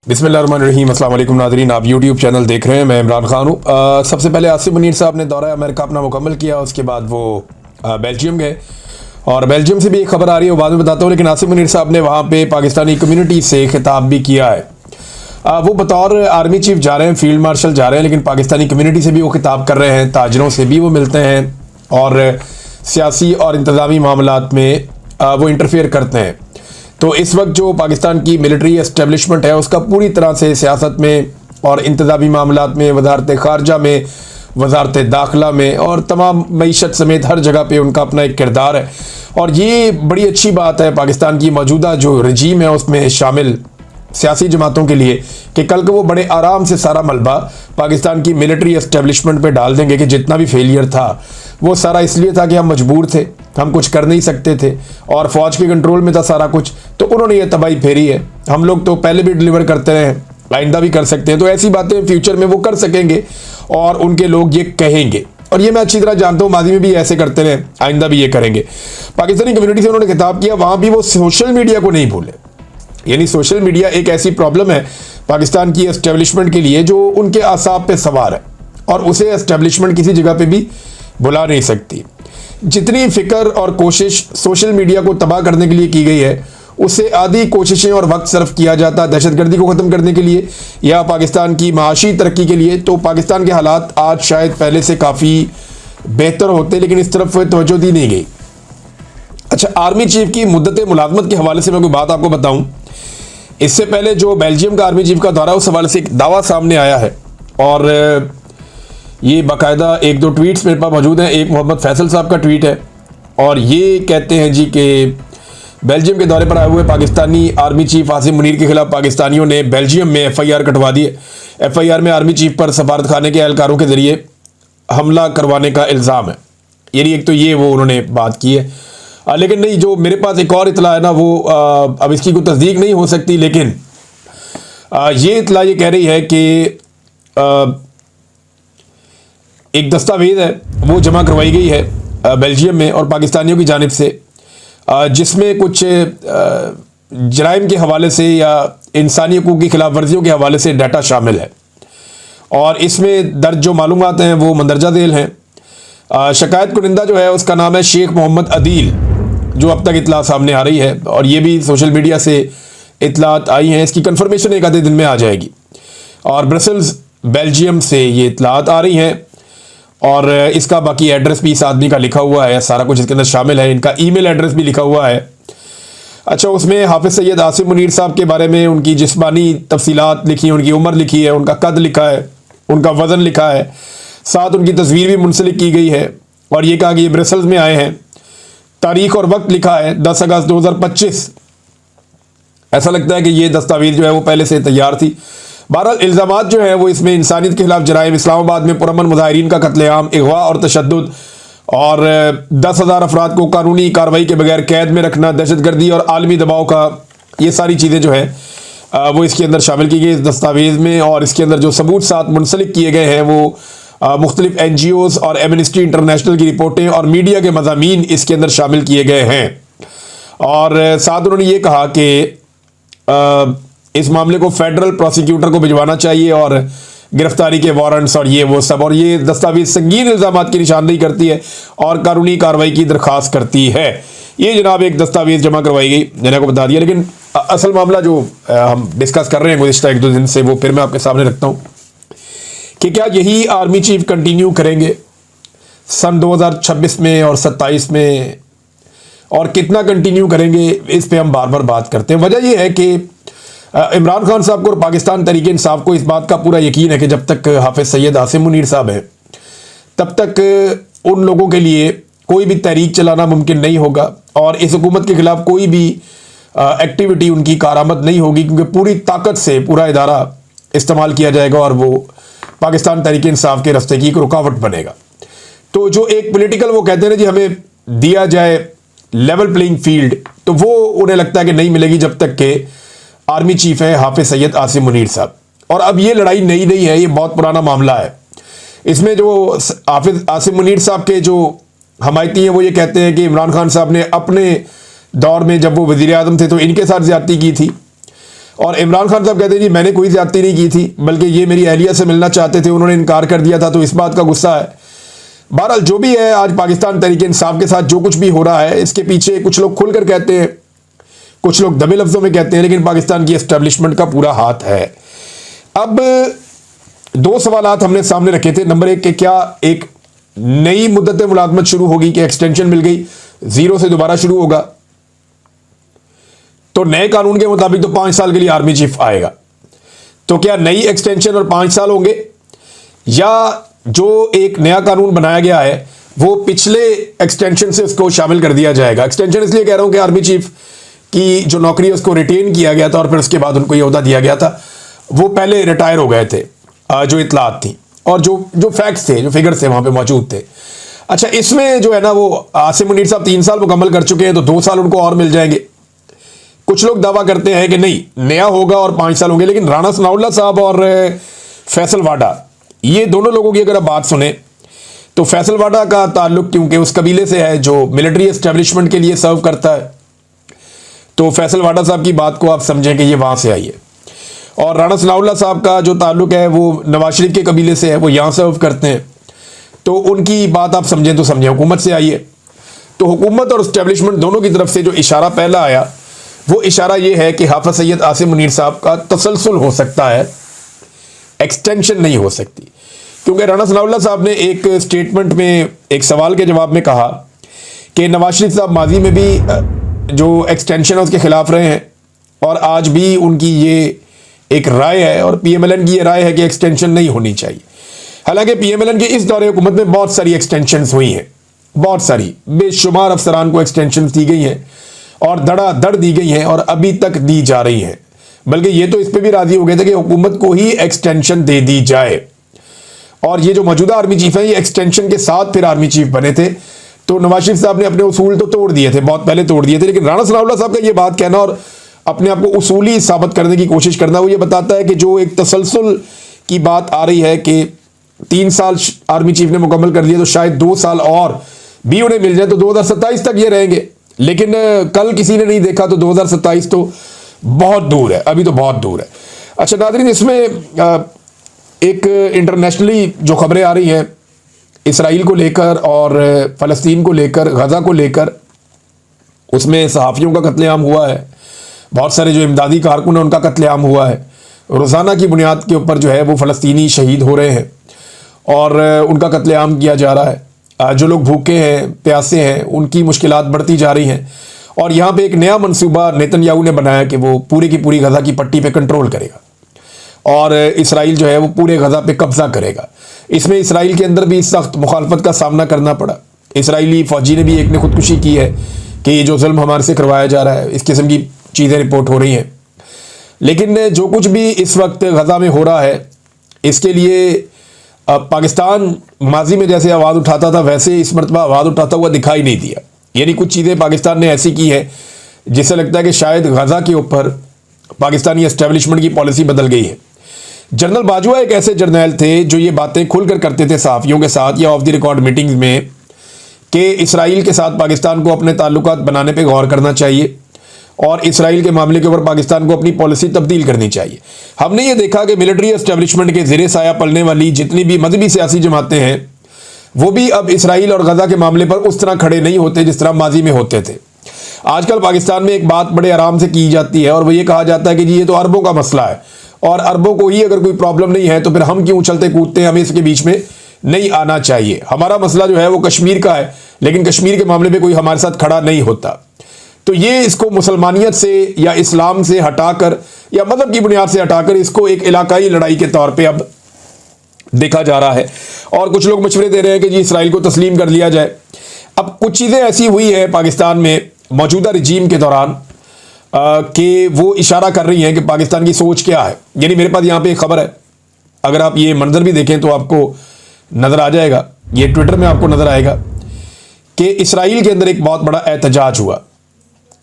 बिस्मिल्लाहिर्रहमानिर्रहीम। अस्सलाम वालेकुम नाज़रीन, आप यूट्यूब चैनल देख रहे हैं। मैं इमरान खान हूँ। सबसे पहले आसिम मुनीर साहब ने दौरा अमेरिका अपना मुकम्मल किया, उसके बाद वो बेल्जियम गए और बेल्जियम से भी एक खबर आ रही है, वो बाद में बताता हूँ। लेकिन आसिम मुनीर साहब ने वहाँ पे पाकिस्तानी कम्युनिटी से खिताब भी किया है। वो बतौर आर्मी चीफ जा रहे हैं, फील्ड मार्शल जा रहे हैं, लेकिन पाकिस्तानी कम्युनिटी से भी वो खिताब कर रहे हैं, ताजरों से भी वो मिलते हैं और सियासी और इंतज़ामी मामलात में वो इंटरफेयर करते हैं। तो इस वक्त जो पाकिस्तान की मिलिट्री एस्टेब्लिशमेंट है उसका पूरी तरह से सियासत में और इंतज़ामी मामलात में, वजारत खारजा में, वजारत दाखिला में और तमाम मईशत समेत हर जगह पे उनका अपना एक किरदार है। और ये बड़ी अच्छी बात है पाकिस्तान की मौजूदा जो रजीम है उसमें शामिल सियासी जमातों के लिए कि कल को वो बड़े आराम से सारा मलबा पाकिस्तान की मिलिट्री एस्टेब्लिशमेंट पे डाल देंगे कि जितना भी फेलियर था वो सारा इसलिए था कि हम मजबूर थे, हम कुछ कर नहीं सकते थे और फौज के कंट्रोल में था सारा कुछ, तो उन्होंने ये तबाही फेरी है। हम लोग तो पहले भी डिलीवर करते रहे, आइंदा भी कर सकते हैं। तो ऐसी बातें फ्यूचर में वो कर सकेंगे और उनके लोग ये कहेंगे, और ये मैं अच्छी तरह जानता हूँ, माजी में भी ऐसे करते रहे, आइंदा भी ये करेंगे। पाकिस्तानी कम्युनिटी से उन्होंने खिताब किया, वहाँ भी वो सोशल मीडिया को नहीं भूले। यानी सोशल मीडिया एक ऐसी प्रॉब्लम है पाकिस्तान की एस्टेब्लिशमेंट के लिए जो उनके आसाब पे सवार है और उसे एस्टेब्लिशमेंट किसी जगह पे भी बुला नहीं सकती। जितनी फिक्र और कोशिश सोशल मीडिया को तबाह करने के लिए की गई है, उससे आधी कोशिशें और वक्त सर्फ किया जाता दहशतगर्दी को ख़त्म करने के लिए या पाकिस्तान की माशी तरक्की के लिए, तो पाकिस्तान के हालात आज शायद पहले से काफ़ी बेहतर होते, लेकिन इस तरफ तवज्जो दी नहीं गई। अच्छा, आर्मी चीफ की मुद्दत मुलाजमत के हवाले से मैं कोई बात आपको बताऊं। इससे पहले जो बेल्जियम का आर्मी चीफ का दौरा, उस हवाले से एक दावा सामने आया है और ये बाकायदा एक दो ट्वीट्स मेरे पास मौजूद हैं। एक मोहम्मद फैसल साहब का ट्वीट है और ये कहते हैं जी कि बेल्जियम के दौरे पर आए हुए पाकिस्तानी आर्मी चीफ आसिम मुनीर के खिलाफ पाकिस्तानियों ने बेल्जियम में FIR कटवा दी है। FIR में आर्मी चीफ पर सफारत खाने के एहलकारों के जरिए हमला करवाने का इल्ज़ाम है। यानी एक तो ये वो उन्होंने बात की है, लेकिन नहीं, जो मेरे पास एक और इतला है ना, वो अब इसकी कोई तस्दीक नहीं हो सकती, लेकिन ये इतला ये कह रही है कि एक दस्तावेज़ है वो जमा करवाई गई है बेल्जियम में और पाकिस्तानियों की जानिब से, जिसमें कुछ जराइम के हवाले से या इंसानी हकूक़ की खिलाफ वर्जियों के हवाले से डाटा शामिल है और इसमें दर्ज जो मालूमात हैं वो मंदरजा झेल हैं। शिकायत कुनिंदा जो है उसका नाम है शेख मोहम्मद अदील, जो अब तक इतला सामने आ रही है और ये भी सोशल मीडिया से इतलात आई हैं। इसकी कंफर्मेशन एक आधे दिन में आ जाएगी और ब्रसल्स बेल्जियम से ये इतलात आ रही हैं और इसका बाकी एड्रेस भी इस आदमी का लिखा हुआ है, सारा कुछ इसके अंदर शामिल है, इनका ईमेल एड्रेस भी लिखा हुआ है। अच्छा, उसमें हाफिज़ सैयद आसिम मुनीर साहब के बारे में उनकी जिस्मानी तफसीलात लिखी हैं, उनकी उम्र लिखी है, उनका कद लिखा है, उनका वज़न लिखा है, साथ उनकी तस्वीर भी मुंसलिक की गई है और ये कहा कि ये ब्रसल्स में आए हैं। तारीख और वक्त लिखा है 10 अगस्त 2025। ऐसा लगता है कि ये दस्तावेज जो है वो पहले से तैयार थी। बहरहाल इल्ज़ामात जो है वो इसमें इंसानियत के खिलाफ जराइम, इस्लामाबाद में पुरअमन मुजाहिरीन का कत्लेआम, अगवा और तशद्दुद और 10,000 अफराद को कानूनी कार्रवाई के बगैर कैद में रखना, दहशतगर्दी और आलमी दबाव का, ये सारी चीज़ें जो है वो इसके अंदर शामिल की गई इस दस्तावेज़ में। और इसके अंदर जो सबूत साथ मुंसलिक किए गए हैं वो मुख्तलिफ NGOs और एमनेस्टी इंटरनेशनल की रिपोर्टें और मीडिया के मज़ामीन इसके अंदर शामिल किए गए हैं। और साथ उन्होंने ये कहा कि इस मामले को फेडरल प्रोसिक्यूटर को भिजवाना चाहिए और गिरफ्तारी के वारंट्स और ये वो सब, और ये दस्तावेज संगीन इल्ज़ामात की निशानदेही करती है और कानूनी कार्रवाई की दरख्वास्त करती है। ये जनाब एक दस्तावेज जमा करवाई गई, मैंने आपको बता दिया। लेकिन असल मामला जो हम डिस्कस कर रहे हैं गुज़िश्ता एक दो दिन से, वो फिर मैं आपके सामने रखता हूँ कि क्या यही आर्मी चीफ कंटिन्यू करेंगे सन 2026 में और 27 में, और कितना कंटिन्यू करेंगे इस पे हम बार बार बात करते हैं। वजह यह है कि इमरान खान साहब को और पाकिस्तान तहरीक इंसाफ को इस बात का पूरा यकीन है कि जब तक हाफिज़ सैयद आसिम मुनीर साहब हैं तब तक उन लोगों के लिए कोई भी तहरीक चलाना मुमकिन नहीं होगा और इस हुकूमत के खिलाफ कोई भी एक्टिविटी उनकी कारामद नहीं होगी, क्योंकि पूरी ताकत से पूरा इदारा इस्तेमाल किया जाएगा और वो पाकिस्तान तहरीक इंसाफ के रास्ते की एक रुकावट बनेगा। तो जो एक पॉलिटिकल वो कहते हैं ना जी हमें दिया जाए लेवल प्लेइंग फील्ड, तो वो उन्हें लगता है कि नहीं मिलेगी जब तक के आर्मी चीफ है हाफिज़ सैयद आसिम मुनीर साहब। और अब ये लड़ाई नई नहीं है, ये बहुत पुराना मामला है। इसमें जो हाफिज़ आसिम मुनीर साहब के जो हमायती हैं वो ये कहते हैं कि इमरान खान साहब ने अपने दौर में जब वो वज़ीर आज़म थे तो इनके साथ ज़्यादती की थी और इमरान खान साहब कहते हैं जी मैंने कोई ज्यादती नहीं की थी, बल्कि ये मेरी अहलिया से मिलना चाहते थे, उन्होंने इनकार कर दिया था, तो इस बात का गुस्सा है। बहरहाल जो भी है, आज पाकिस्तान तहरीक इंसाफ के साथ जो कुछ भी हो रहा है, इसके पीछे कुछ लोग खुलकर कहते हैं, कुछ लोग दबे लफ्जों में कहते हैं, लेकिन पाकिस्तान की एस्टेब्लिशमेंट का पूरा हाथ है। अब दो सवालात हमने सामने रखे थे। नंबर एक, कि क्या एक नई मुद्दत मुलाजमत शुरू होगी, कि एक्सटेंशन मिल गई, जीरो से दोबारा शुरू होगा, तो नए कानून के मुताबिक तो 5 साल के लिए आर्मी चीफ आएगा, तो क्या नई एक्सटेंशन और 5 साल होंगे, या जो एक नया कानून बनाया गया है वो पिछले एक्सटेंशन से उसको शामिल कर दिया जाएगा। एक्सटेंशन इसलिए कह रहा हूं कि आर्मी चीफ की जो नौकरी है उसको रिटेन किया गया था और फिर उसके बाद उनको ये ओहदा दिया गया था, वो पहले रिटायर हो गए थे, जो इतलात थी और जो फैक्ट्स थे, जो फिगर्स थे वहां पे मौजूद थे। अच्छा, इसमें जो है ना, वो आसिम मुनीर साहब 3 साल मुकम्मल कर चुके हैं, तो 2 साल उनको और मिल जाएंगे। कुछ लोग दावा करते हैं कि नहीं, नया होगा और 5 साल होंगे, लेकिन राणा सनाउल्लाह साहब और फैसल वाडा, ये दोनों लोगों की अगर आप बात सुने तो फैसल वाडा का ताल्लुक क्योंकि उस कबीले से है जो मिलिट्री एस्टेब्लिशमेंट के लिए सर्व करता है, तो फैसल वाडा साहब की बात को आप समझें कि ये वहां से आई है। और राणा सनाउल्लाह साहब का जो ताल्लुक है वो नवाज शरीफ के कबीले से है, वो यहाँ सर्व करते हैं, तो उनकी बात आप समझें तो समझें हुकूमत से आई है। तो हुकूमत और एस्टेब्लिशमेंट दोनों की तरफ से जो इशारा पहला आया, वो इशारा ये है कि हाफिज सैयद आसिम मुनीर साहब का तसलसल हो सकता है, एक्सटेंशन नहीं हो सकती। क्योंकि राणा सनाउल्लाह साहब ने एक स्टेटमेंट में एक सवाल के जवाब में कहा कि नवाज शरीफ साहब माजी में भी जो एक्सटेंशन है उसके खिलाफ रहे हैं, और आज भी उनकी ये एक राय है और पीएमएलएन की ये राय है कि एक्सटेंशन नहीं होनी चाहिए। हालांकि पीएमएलएन के इस दौरे हुकूमत में बहुत सारी एक्सटेंशंस हुई हैं, बहुत सारी बेशुमार अफसरान को एक्सटेंशन दी गई हैं और धड़ाधड़ दी गई हैं और अभी तक दी जा रही हैं। बल्कि ये तो इस पर भी राजी हो गए थे कि हुकूमत को ही एक्सटेंशन दे दी जाए। और ये जो मौजूदा आर्मी चीफ हैं, ये एक्सटेंशन के साथ फिर आर्मी चीफ बने थे, तो नवाज शरीफ साहब ने अपने उसूल तो तोड़ दिए थे, बहुत पहले तोड़ दिए थे। लेकिन राणा सनाउल्लाह साहब का ये बात कहना और अपने आप को उसूली साबित करने की कोशिश करना, वो ये बताता है कि जो एक तसलसल की बात आ रही है कि 3 साल आर्मी चीफ ने मुकम्मल कर दिया, तो शायद 2 साल और भी उन्हें मिल जाए तो 2027 तक ये रहेंगे। लेकिन कल किसी ने नहीं देखा, तो 2027 तो बहुत दूर है, अभी तो बहुत दूर है। अच्छा नाज़रीन, इसमें एक इंटरनेशनली जो खबरें आ रही हैं इसराइल को लेकर और फ़लस्तीन को लेकर, गज़ा को लेकर, उसमें सहाफ़ियों का कत्लेआम हुआ है, बहुत सारे जो इमदादी कारकुन हैं उनका कत्लेआम हुआ है। रोज़ाना की बुनियाद के ऊपर जो है वो फ़लस्तीनी शहीद हो रहे हैं और उनका कत्लेआम किया जा रहा है। जो लोग भूखे हैं, प्यासे हैं, उनकी मुश्किलात बढ़ती जा रही हैं। और यहाँ पे एक नया मंसूबा नेतन्याहू ने बनाया कि वो पूरी की पूरी गज़ा की पट्टी पे कंट्रोल करेगा और इसराइल जो है वो पूरे गज़ा पे कब्जा करेगा। इसमें इसराइल के अंदर भी सख्त मुखालफत का सामना करना पड़ा। इसराइली फ़ौजी ने भी एक ने खुदकुशी की है कि ये जो जुल्म हमारे से करवाया जा रहा है, इस किस्म की चीज़ें रिपोर्ट हो रही हैं। लेकिन जो कुछ भी इस वक्त गज़ा में हो रहा है, इसके लिए पाकिस्तान माजी में जैसे आवाज़ उठाता था, वैसे इस मरतबा आवाज़ उठाता हुआ दिखाई नहीं दिया। यानी कुछ चीज़ें पाकिस्तान ने ऐसी की है जिससे लगता है कि शायद गज़ा के ऊपर पाकिस्तानी एस्टेब्लिशमेंट की पॉलिसी बदल गई है। जनरल बाजवा एक ऐसे जर्नैल थे जो ये बातें खुलकर करते थे सहाफ़ियों के साथ या ऑफ द रिकॉर्ड मीटिंग्स में कि इसराइल के साथ पाकिस्तान को अपने ताल्लुकात बनाने पे गौर करना चाहिए और इसराइल के मामले के ऊपर पाकिस्तान को अपनी पॉलिसी तब्दील करनी चाहिए। हमने ये देखा कि मिलिट्री एस्टेब्लिशमेंट के ज़ेरे साया पलने वाली जितनी भी मजहबी सियासी जमातें हैं, वो भी अब इसराइल और गज़ा के मामले पर उस तरह खड़े नहीं होते जिस तरह माजी में होते थे। आजकल पाकिस्तान में एक बात बड़े आराम से की जाती है और वो ये कहा जाता है कि जी ये तो अरबों का मसला है और अरबों को ही अगर कोई प्रॉब्लम नहीं है तो फिर हम क्यों उछलते कूदते हैं, हमें इसके बीच में नहीं आना चाहिए। हमारा मसला जो है वो कश्मीर का है, लेकिन कश्मीर के मामले में कोई हमारे साथ खड़ा नहीं होता। तो ये इसको मुसलमानियत से या इस्लाम से हटाकर या मजहब की बुनियाद से हटाकर इसको एक इलाकाई लड़ाई के तौर पे अब देखा जा रहा है। और कुछ लोग मशवरे दे रहे हैं कि जी इसराइल को तस्लीम कर लिया जाए। अब कुछ चीज़ें ऐसी हुई है पाकिस्तान में मौजूदा रजीम के दौरान कि वो इशारा कर रही हैं कि पाकिस्तान की सोच क्या है। यानी मेरे पास यहाँ पे एक खबर है, अगर आप ये मंजर भी देखें तो आपको नज़र आ जाएगा, ये ट्विटर में आपको नज़र आएगा कि इसराइल के अंदर एक बहुत बड़ा एहतजाज हुआ।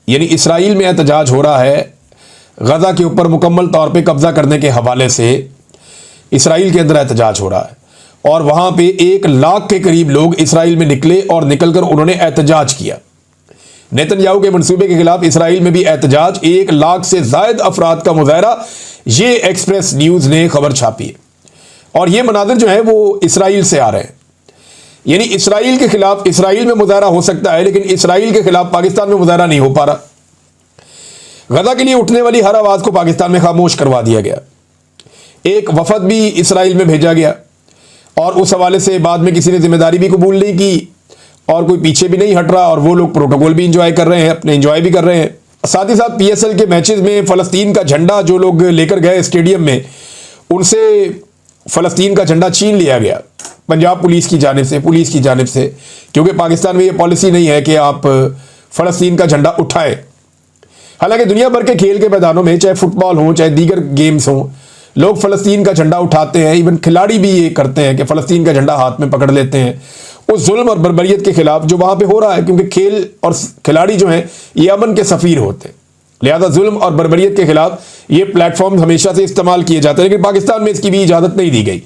यानी इसराइल में एहतजाज हो रहा है गज़ा के ऊपर मुकम्मल तौर पे कब्ज़ा करने के हवाले से। इसराइल के अंदर एहतजाज हो रहा है और वहाँ पे 1 लाख के करीब लोग इसराइल में निकले और निकलकर उन्होंने एहतजाज किया। नेतन्याहू के मंसूबे के खिलाफ इसराइल में भी एहतजाज, 1 लाख से जायद अफराद का मुजाहरा। ये एक्सप्रेस न्यूज ने खबर छापी है और ये मनाजिर जो है वो इसराइल से आ रहे हैं। यानी इसराइल के खिलाफ इसराइल में मुजाहरा हो सकता है, लेकिन इसराइल के खिलाफ पाकिस्तान में मुजाहरा नहीं हो पा रहा। गजा के लिए उठने वाली हर आवाज को पाकिस्तान में खामोश करवा दिया गया। एक वफद भी इसराइल में भेजा गया और उस हवाले से बाद में किसी ने जिम्मेदारी भी कबूल नहीं की और कोई पीछे भी नहीं हट रहा, और वो लोग प्रोटोकॉल भी इंजॉय कर रहे हैं, अपने इंजॉय भी कर रहे हैं। साथ ही साथ PSL के मैचेस में फ़लस्तीन का झंडा जो लोग लेकर गए स्टेडियम में, उनसे फ़लस्तीन का झंडा छीन लिया गया पंजाब पुलिस की जानिब से, क्योंकि पाकिस्तान में ये पॉलिसी नहीं है कि आप फ़लस्तीन का झंडा उठाएं। हालांकि दुनिया भर के खेल के मैदानों में, चाहे फुटबॉल हो चाहे दीगर गेम्स हों, लोग फ़लस्तीन का झंडा उठाते हैं। इवन खिलाड़ी भी ये करते हैं कि फ़लस्तीन का झंडा हाथ में पकड़ लेते हैं उस जुल्म और बर्बरियत के खिलाफ जो वहाँ पे हो रहा है, क्योंकि खेल और खिलाड़ी जो हैं ये अमन के सफ़ीर होते हैं। लिहाजा जुल्म और बर्बरियत के खिलाफ ये प्लेटफॉर्म हमेशा से इस्तेमाल किए जाते हैं, लेकिन पाकिस्तान में इसकी भी इजाज़त नहीं दी गई।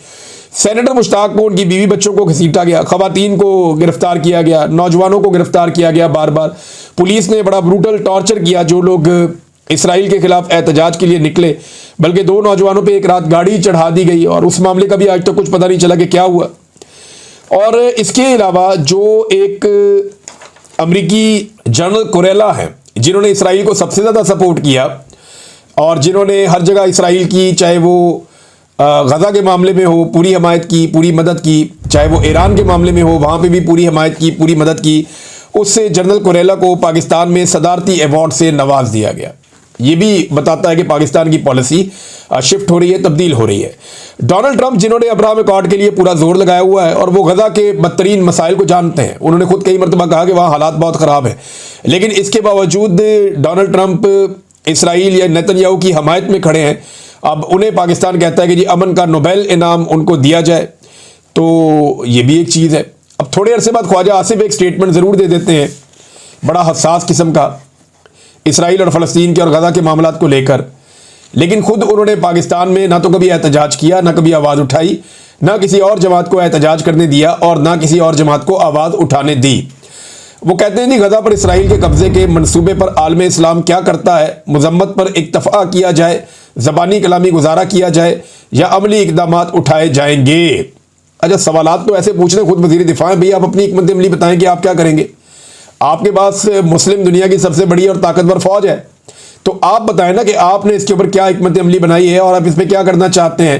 सेनेटर मुश्ताक को, उनकी बीवी बच्चों को घसीटा गया, खवातीन को गिरफ्तार किया गया, नौजवानों को गिरफ्तार किया गया बार बार। पुलिस ने बड़ा ब्रूटल टॉर्चर किया जो लोग इसराइल के खिलाफ एहतजाज के लिए निकले, बल्कि 2 नौजवानों पे एक रात गाड़ी चढ़ा दी गई और उस मामले का भी आज तक कुछ पता नहीं चला कि क्या हुआ। और इसके अलावा जो एक अमरीकी जनरल कुरेला है जिन्होंने इसराइल को सबसे ज़्यादा सपोर्ट किया और जिन्होंने हर जगह इसराइल की, चाहे वो गजा के मामले में हो, पूरी हमायत की, पूरी मदद की, चाहे वो ईरान के मामले में हो, वहाँ पे भी पूरी हमायत की, पूरी मदद की, उससे जनरल कुरेला को पाकिस्तान में सदारती अवार्ड से नवाज दिया गया। ये भी बताता है कि पाकिस्तान की पॉलिसी शिफ्ट हो रही है, तब्दील हो रही है। डोनाल्ड ट्रंप जिन्होंने अब्राहम अकॉर्ड के लिए पूरा जोर लगाया हुआ है और वो गजा के बदतरीन मसाइल को जानते हैं, उन्होंने खुद कई मरतबा कहा कि वहाँ हालात बहुत ख़राब हैं, लेकिन इसके बावजूद डोनाल्ड ट्रंप इसराइल या नेतन्याहू की हमायत में खड़े हैं। अब उन्हें पाकिस्तान कहता है कि जी अमन का नोबेल इनाम उनको दिया जाए, तो ये भी एक चीज़ है। अब थोड़े अरसे बाद ख्वाजा आसिफ एक स्टेटमेंट ज़रूर दे देते हैं, बड़ा हसास किस्म का, इसराइल और फ़लस्तीन के और गजा के मामलात को लेकर, लेकिन खुद उन्होंने पाकिस्तान में ना तो कभी एहतजाज किया, ना कभी आवाज़ उठाई, ना किसी और जमात को एहतजाज करने दिया और ना किसी और जमात को आवाज़ उठाने दी। वो कहते हैं कि गजा पर इसराइल के कब्जे के मंसूबे पर आलम इस्लाम क्या करता है, मजम्मत पर इक्तफा किया जाए, ज़बानी कलामी गुजारा किया जाए या अमली इकदामात उठाए जाएंगे। अच्छा, सवालात तो ऐसे पूछ रहे खुद वज़ीर दिफा हैं, भैया आप अपनी हिकमत अमली बताएं कि आप क्या करेंगे। आपके पास मुस्लिम दुनिया की सबसे बड़ी और ताकतवर फौज है, तो आप बताएं ना कि आपने इसके ऊपर क्या हिकमत अमली बनाई है और आप इस पर क्या करना चाहते हैं।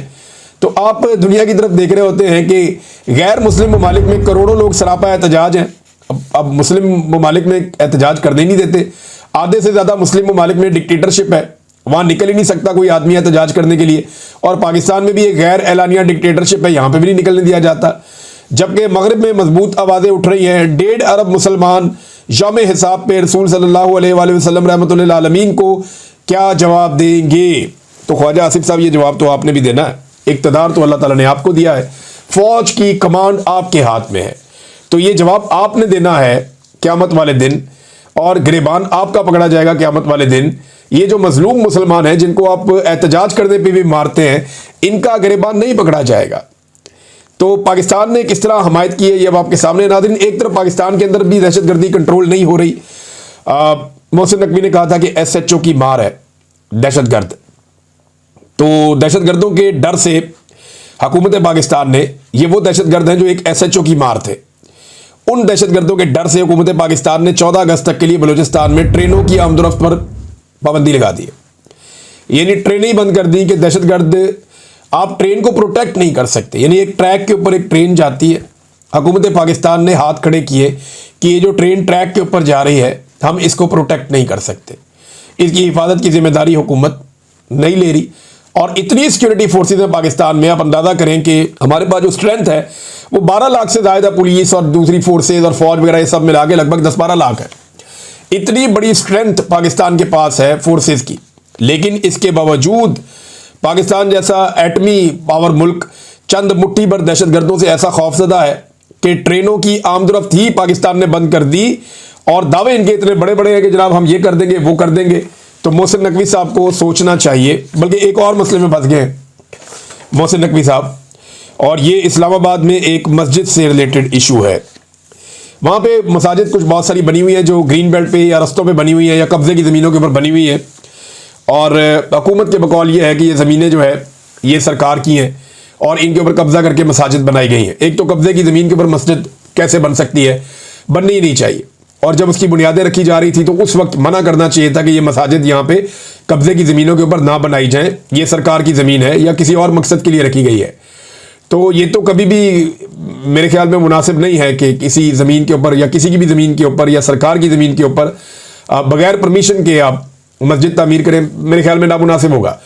तो आप दुनिया की तरफ देख रहे होते हैं कि गैर मुस्लिम ममालिक में करोड़ों लोग सरापा एहतजाज हैं। अब मुस्लिम ममालिक में एहतजाज करने नहीं देते, आधे से ज़्यादा मुस्लिम ममालिक में डिक्टेटरशिप है, वहाँ निकल ही नहीं सकता कोई आदमी एहतजाज करने के लिए। और पाकिस्तान में भी एक गैर एलानिया डिक्टेटरशिप है, यहाँ पे भी नहीं निकलने दिया जाता। जबकि मगरिब में मजबूत आवाज़ें उठ रही हैं, 1.5 अरब मुसलमान यौम हिसाब पे रसूल सल्लल्लाहु अलैहि वसल्लम रहमतुल्लिल आलमीन को क्या जवाब देंगे। तो ख्वाजा आसिफ साहब ये जवाब तो आपने भी देना है, इक़्तिदार तो अल्लाह ताला ने आपको दिया है, फौज की कमांड आपके हाथ में है, तो ये जवाब आपने देना है क़यामत वाले दिन, और गिरबान आपका पकड़ा जाएगा क़यामत वाले दिन। ये जो मजलूम मुसलमान हैं जिनको आप एहतजाज करने पे भी मारते हैं, इनका गिरबान नहीं पकड़ा जाएगा। तो पाकिस्तान ने किस तरह हमायत की है ये अब आपके सामने। नाज़रीन, एक तरफ पाकिस्तान के अंदर भी दहशतगर्दी कंट्रोल नहीं हो रही। मोहसिन नकवी ने कहा था कि SHO की मार है दहशतगर्द, तो दहशतगर्दों के डर से हुकूमत पाकिस्तान ने, ये वो दहशतगर्द हैं जो एक SHO की मार थे, उन दहशतगर्दों के डर से हुकूमत पाकिस्तान ने 14 अगस्त तक के लिए बलूचिस्तान में ट्रेनों की आमदोरफ्त पर पाबंदी लगा दी है। यानी ट्रेनें ही बंद कर दी कि दहशतगर्द, आप ट्रेन को प्रोटेक्ट नहीं कर सकते। यानी एक ट्रैक के ऊपर एक ट्रेन जाती है, हुकूमत पाकिस्तान ने हाथ खड़े किए कि ये जो ट्रेन ट्रैक के ऊपर जा रही है हम इसको प्रोटेक्ट नहीं कर सकते, इसकी हिफाजत की जिम्मेदारी हुकूमत नहीं ले रही। और इतनी सिक्योरिटी फोर्सेज हैं पाकिस्तान में, आप अंदाज़ा करें कि हमारे पास जो स्ट्रेंथ है वो 12 लाख से ज़्यादा पुलिस और दूसरी फोर्सेज और फौज वगैरह ये सब मिला के लगभग 10-12 लाख है। इतनी बड़ी स्ट्रेंथ पाकिस्तान के पास है फोर्सेज की, लेकिन इसके बावजूद पाकिस्तान जैसा एटमी पावर मुल्क चंद मुट्ठी भर दहशतगर्दों से ऐसा खौफजदा है कि ट्रेनों की आमदोरफ्त ही पाकिस्तान ने बंद कर दी, और दावे इनके इतने बड़े बड़े हैं कि जनाब हम ये कर देंगे वो कर देंगे। तो मोहसिन नकवी साहब को सोचना चाहिए, बल्कि एक और मसले में फंस गए हैं मोहसिन नकवी साहब, और ये इस्लामाबाद में एक मस्जिद से रिलेटेड इशू है। वहाँ पे मसाजिद कुछ बहुत सारी बनी हुई है जो ग्रीन बेल्ट पे या रस्तों पे बनी हुई है या कब्जे की ज़मीनों के ऊपर बनी हुई है, और हुकूमत के बकौल ये है कि ये ज़मीनें जो है ये सरकार की हैं और इनके ऊपर कब्जा करके मसाजिद बनाई गई हैं। एक तो कब्जे की ज़मीन के ऊपर मस्जिद कैसे बन सकती है, बननी ही नहीं चाहिए। और जब उसकी बुनियादें रखी जा रही थी तो उस वक्त मना करना चाहिए था कि ये मसाजिद यहाँ पे कब्जे की ज़मीनों के ऊपर ना बनाई जाएं, ये सरकार की ज़मीन है या किसी और मकसद के लिए रखी गई है। तो ये तो कभी भी मेरे ख्याल में मुनासिब नहीं है कि किसी ज़मीन के ऊपर या किसी की भी ज़मीन के ऊपर या सरकार की ज़मीन के ऊपर बगैर परमिशन के आप मस्जिद तामीर करें, मेरे ख्याल में नामुनासिब होगा।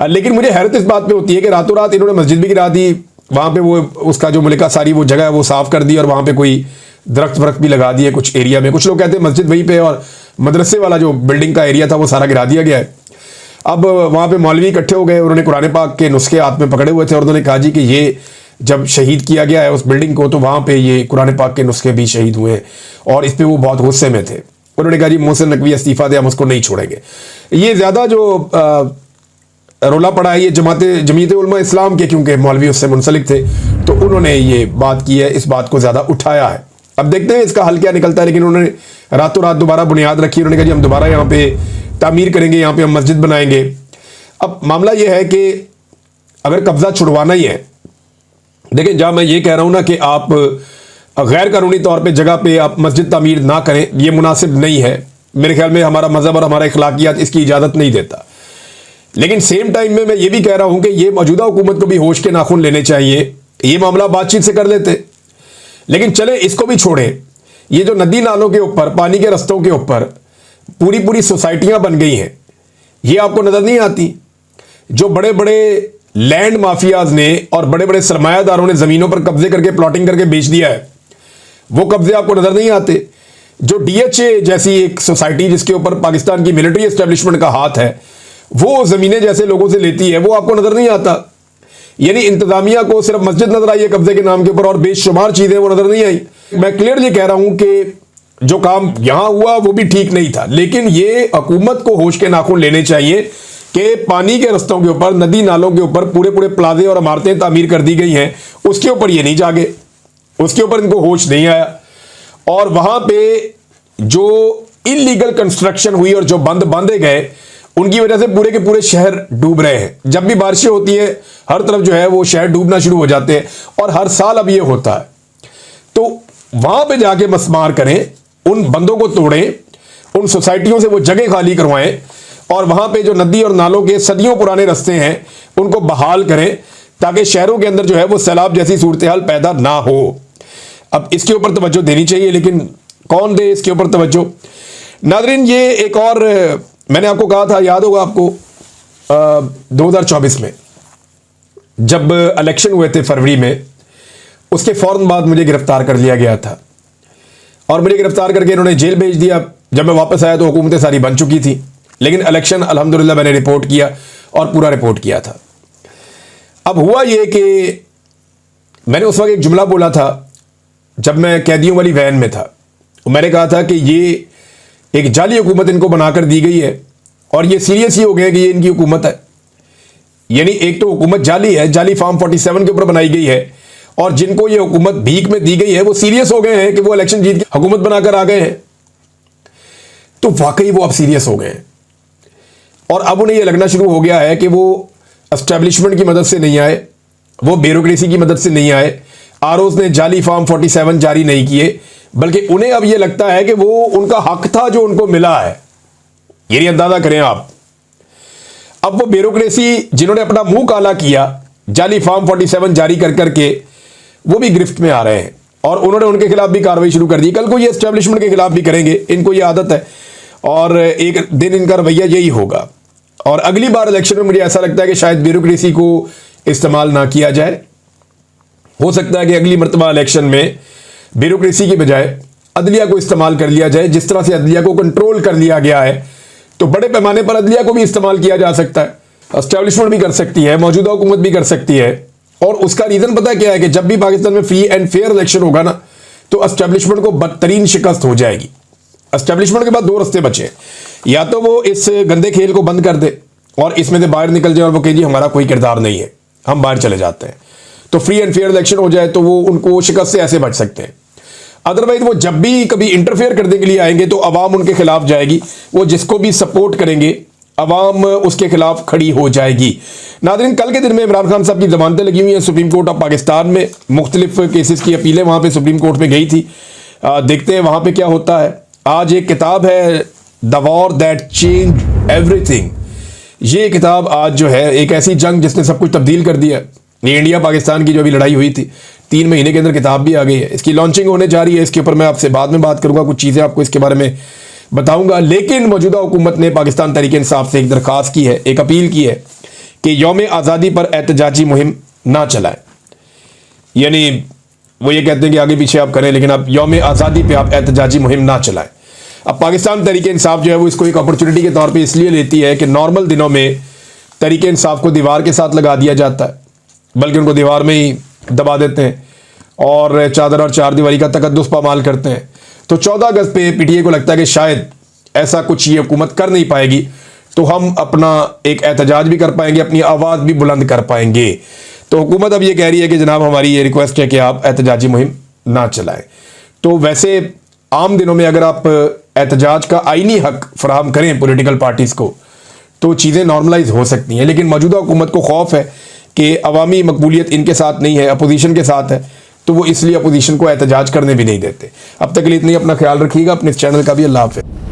लेकिन मुझे हैरत इस बात पे होती है कि रातों रात इन्होंने मस्जिद भी गिरा दी, वहाँ पे वो उसका जो मलिका सारी वो जगह है वो साफ़ कर दी और वहाँ पे कोई दरख्त वरख्त भी लगा दिए कुछ एरिया में। कुछ लोग कहते हैं मस्जिद वहीं पे और मदरसे वाला जो बिल्डिंग का एरिया था वो सारा गिरा दिया गया है। अब वहाँ पे मौलवी इकट्ठे हो गए, उन्होंने कुरान पाक के नुस्खे हाथ में पकड़े हुए थे और उन्होंने कहा जी कि ये जब शहीद किया गया है उस बिल्डिंग को तो वहाँ पे ये कुरान पाक के नुस्खे भी शहीद हुए और इस पर वो बहुत गुस्से में थे। उन्होंने कहा जी मोहसिन नकवी इस्तीफ़ा दे, हम उसको नहीं छोड़ेंगे। ये ज़्यादा जो रोला पड़ा है ये जमीयत उलमा इस्लाम के, क्योंकि मौलवी उससे मुंसलिक थे तो उन्होंने ये बात की है, इस बात को ज़्यादा उठाया है। अब देखते हैं इसका हल क्या निकलता है। लेकिन उन्होंने रातों रात दोबारा बुनियाद रखी, उन्होंने कहा जी हम दोबारा यहाँ पे तामीर करेंगे, यहाँ पे हम मस्जिद बनाएंगे। अब मामला ये है कि अगर कब्जा छुड़वाना ही है, देखें जहाँ मैं ये कह रहा हूँ ना कि आप गैर कानूनी तौर पे जगह पे आप मस्जिद तामीर ना करें, ये मुनासिब नहीं है। मेरे ख्याल में हमारा मज़हब और हमारा इखलाकियात इसकी इजाज़त नहीं देता। लेकिन सेम टाइम में मैं ये भी कह रहा हूँ कि ये मौजूदा हुकूमत को भी होश के नाखून लेने चाहिए। ये मामला बातचीत से कर लेते, लेकिन चले इसको भी छोड़ें। ये जो नदी नालों के ऊपर, पानी के रस्तों के ऊपर पूरी पूरी सोसाइटियाँ बन गई हैं, ये आपको नज़र नहीं आती। जो बड़े बड़े लैंड माफियाज ने और बड़े बड़े सरमायादारों ने ज़मीनों पर कब्जे करके प्लॉटिंग करके बेच दिया है, वो कब्जे आपको नज़र नहीं आते। जो DHA जैसी एक सोसाइटी जिसके ऊपर पाकिस्तान की मिलिट्री एस्टेब्लिशमेंट का हाथ है, वो ज़मीनें जैसे लोगों से लेती है, वो आपको नज़र नहीं आता। यानी इंतज़ामिया को सिर्फ मस्जिद नज़र आई है कब्जे के नाम के ऊपर और बेशुमार चीज़ें वो नज़र नहीं आई। मैं क्लियरली कह रहा हूँ कि जो काम यहाँ हुआ वो भी ठीक नहीं था, लेकिन ये हुकूमत को होश के नाखून लेने चाहिए कि पानी के रस्तों के ऊपर, नदी नालों के ऊपर पूरे पूरे प्लाजे और इमारतें तामीर कर दी गई हैं, उसके ऊपर ये नहीं जागे, उसके ऊपर इनको होश नहीं आया। और वहाँ पे जो इलीगल कंस्ट्रक्शन हुई और जो बांधे गए, उनकी वजह से पूरे के पूरे शहर डूब रहे हैं। जब भी बारिशें होती है हर तरफ जो है वो शहर डूबना शुरू हो जाते हैं और हर साल अब ये होता है। तो वहाँ पे जाके मस्मार करें, उन बंदों को तोड़ें, उन सोसाइटियों से वो जगह खाली करवाएं और वहाँ पे जो नदी और नालों के सदियों पुराने रास्ते हैं उनको बहाल करें, ताकि शहरों के अंदर जो है वो सैलाब जैसी सूरत हाल पैदा ना हो। अब इसके ऊपर तवज्जो देनी चाहिए, लेकिन कौन दे इसके ऊपर तवज्जो। नाज़रीन, ये एक और मैंने आपको कहा था, याद होगा आपको 2024 में जब इलेक्शन हुए थे फरवरी में, उसके फ़ौरन बाद मुझे गिरफ्तार कर लिया गया था और मुझे गिरफ्तार करके इन्होंने जेल भेज दिया। जब मैं वापस आया तो हुकूमतें सारी बन चुकी थी, लेकिन इलेक्शन अल्हम्दुलिल्लाह मैंने रिपोर्ट किया और पूरा रिपोर्ट किया था। अब हुआ ये कि मैंने उस वक्त एक जुमला बोला था जब मैं कैदियों वाली वैन में था। मैंने कहा था कि ये एक जाली हुकूमत इनको बनाकर दी गई है और ये सीरियस ही हो गए कि ये इनकी हुकूमत है। यानी एक तो हुकूमत जाली है, जाली फार्म 47 के ऊपर बनाई गई है, और जिनको ये हुकूमत भीख में दी गई है वो सीरियस हो गए हैं कि वो इलेक्शन जीत के हुकूमत बनाकर आ गए हैं। तो वाकई वो अब सीरियस हो गए हैं और अब उन्हें यह लगना शुरू हो गया है कि वो एस्टेब्लिशमेंट की मदद से नहीं आए, वो ब्यूरोक्रेसी की मदद से नहीं आए, आरओज ने जाली फार्म 47 जारी नहीं किए, बल्कि उन्हें अब यह लगता है कि वो उनका हक था जो उनको मिला है। ये अंदाजा करें आप। अब वो ब्यूरोक्रेसी जिन्होंने अपना मुंह काला किया जाली फार्म 47 जारी कर करके, वो भी गिरफ्त में आ रहे हैं और उन्होंने उनके खिलाफ भी कार्रवाई शुरू कर दी। कल को ये एस्टेब्लिशमेंट के खिलाफ भी करेंगे, इनको ये आदत है और एक दिन इनका रवैया यही होगा। और अगली बार इलेक्शन में मुझे ऐसा लगता है कि शायद ब्यूरोक्रेसी को इस्तेमाल ना किया जाए। हो सकता है कि अगली मरतबा इलेक्शन में ब्यूरोक्रेसी की बजाय अदलिया को इस्तेमाल कर लिया जाए। जिस तरह से अदलिया को कंट्रोल कर लिया गया है, तो बड़े पैमाने पर अदलिया को भी इस्तेमाल किया जा सकता है। एस्टेब्लिशमेंट भी कर सकती है, मौजूदा हुकूमत भी कर सकती है। और उसका रीज़न पता क्या है कि जब भी पाकिस्तान में फ्री एंड फेयर इलेक्शन होगा ना, तो एस्टेब्लिशमेंट को बदतरीन शिकस्त हो जाएगी। एस्टेब्लिशमेंट के बाद दो रास्ते बचे, या तो वो इस गंदे खेल को बंद कर दे और इसमें से बाहर निकल जाए और वो कहे जी हमारा कोई किरदार नहीं है, हम बाहर चले जाते हैं, तो फ्री एंड फेयर इलेक्शन हो जाए, तो वो उनको शिकस्त से ऐसे बच सकते हैं। अदरवाइज वो जब भी कभी इंटरफेयर करने के लिए आएंगे तो अवाम उनके खिलाफ जाएगी, वो जिसको भी सपोर्ट करेंगे अवाम उसके खिलाफ खड़ी हो जाएगी। नाज़रीन, कल के दिन में इमरान खान साहब की जमानतें लगी हुई हैं सुप्रीम कोर्ट ऑफ पाकिस्तान में, मुख्तलिफ केसेस की अपीलें वहाँ पे सुप्रीम कोर्ट में गई थी। देखते हैं वहाँ पे क्या होता है। आज एक किताब है the war that change everything. ये किताब आज जो है एक ऐसी जंग जिसने सब कुछ तब्दील कर दिया। ये इंडिया पाकिस्तान की जो अभी लड़ाई हुई थी, 3 महीने के अंदर किताब भी आ गई है। इसकी लॉन्चिंग होने जा रही है, इसके ऊपर मैं आपसे बाद में बात करूंगा, कुछ चीज़ें आपको इसके बारे में बताऊंगा। लेकिन मौजूदा हुकूमत ने पाकिस्तान तहरीक इंसाफ से एक दरख्वास्त की है, एक अपील की है कि यौम आज़ादी पर एहतजाजी मुहिम ना चलाएं। यानी वो ये कहते हैं कि आगे पीछे आप करें, लेकिन आप यौम आज़ादी पे आप एहतजाजी मुहिम ना चलाएं। अब पाकिस्तान तहरीक इंसाफ जो है वो इसको एक अपॉर्चुनिटी के तौर पे इसलिए लेती है कि नॉर्मल दिनों में तहरीक इंसाफ को दीवार के साथ लगा दिया जाता है, बल्कि उनको दीवार में ही दबा देते हैं और चादर और चार दीवारी का तकद्दुस पामाल करते हैं। तो 14 अगस्त पे पीटीए को लगता है कि शायद ऐसा कुछ ये हुकूमत कर नहीं पाएगी, तो हम अपना एक एहतजाज भी कर पाएंगे, अपनी आवाज़ भी बुलंद कर पाएंगे। तो हुकूमत अब ये कह रही है कि जनाब हमारी ये रिक्वेस्ट है कि आप एहतजाजी मुहिम ना चलाएं। तो वैसे आम दिनों में अगर आप एहतजाज का आईनी हक फराहम करें पॉलिटिकल पार्टीज़ को तो चीज़ें नॉर्मलाइज हो सकती हैं, लेकिन मौजूदा हुकूमत को खौफ है कि अवामी मकबूलियत इनके साथ नहीं है, अपोजिशन के साथ है, तो वो इसलिए अपोजिशन को एहतजाज करने भी नहीं देते। अब तक के लिए इतनी, अपना ख्याल रखिएगा, अपने इस चैनल का भी। अल्लाह हाफ़िज़।